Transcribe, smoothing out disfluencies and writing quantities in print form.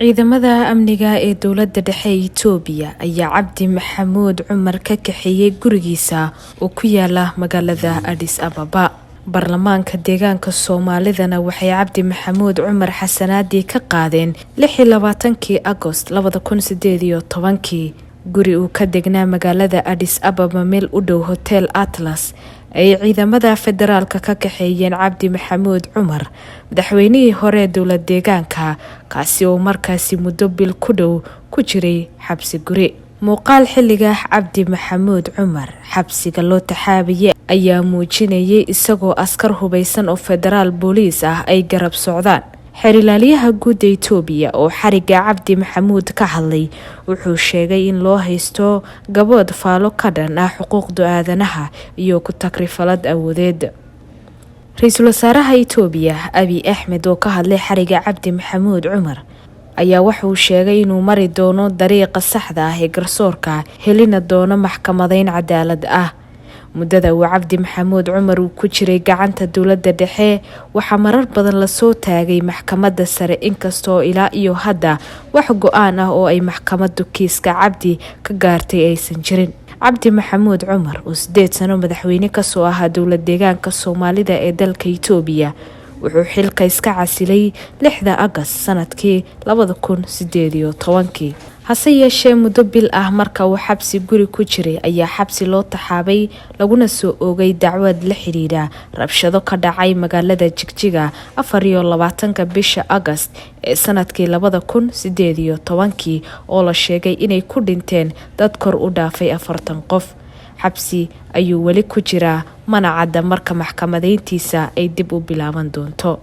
ciidamada amniga ee dowladda dhexe ee Itoobiya ayaa Cabdi Maxamuud Cumar ka kaxeeyay gurigiisa oo ku yaala magaalada Addis Ababa. Baarlamaanka deegaanka Soomaalidana waxay Cabdi Maxamuud Cumar xasanaadii ka qaadeen 26 Agost 2018 guri uu ka degnaa magaalada Addis Ababa meel u dhow Hotel Atlas ay ciidamada federaalka ka kaxeeyeen Cabdi Maxamuud Cumar madaxweynihii hore dowlad deegaanka kaasi oo markaasi muddo bil ku dhow ku jiray xabsi guri. muuqaal xilliga Cabdi Maxamuud Cumar xabsiga loo taxaabiyay ayaa muujinayay isagoo askar hubeysan oo federaal booliis ah ay garab socdaan. xirilaaliyaha guud ee Itoobiya oo xariga Cabdi Maxamuud ka hadlay wuxuu sheegay in loo haysto gabood faalo ka dhan ah xuquuqda aadanaha iyo ku takrifalad awoodeed. Ra'iisul Wasaaraha Itoobiya Abiy Ahmed oo ka hadlay xariga Cabdi Maxamuud Cumar ayaa wuxuu sheegay inuu mari doono dariiqa saxda ah ee garsoorka helina doono maxkamadayn cadaalad ah. muddada uu Cabdi Maxamuud Cumar uu ku jiray gacanta dowladda dhexe waxa marar badan la soo taagay maxkamadda sare inkastoo ilaa iyo hadda wax go'aan ah oo ay maxkamaddu kiiska Cabdi ka gaartay aysan jirin. Cabdi Maxamuud Cumar oo 8 sano madaxweyne ka soo ahaa dowlad deegaanka Soomaalida ee dalka Itoobiya wuxuu xilka iska casilay 6 Agost sanadkii 2018. hase yeeshee muddo bil ah marka uu xabsi guri ku jiray ayaa xabsi loo taxaabay laguna soo oogay dacwad la xiriira rabshado ka dhacay magaalada Jigjiga 24 bisha Agost ee sanadkii 2018 oo la sheegay inay ku dhinteen dad kor u dhaafay 40 qof. xabsi ayuu wali ku jiraa mana cadda marka maxkamadayntiisa ay dib u bilaaban doonto.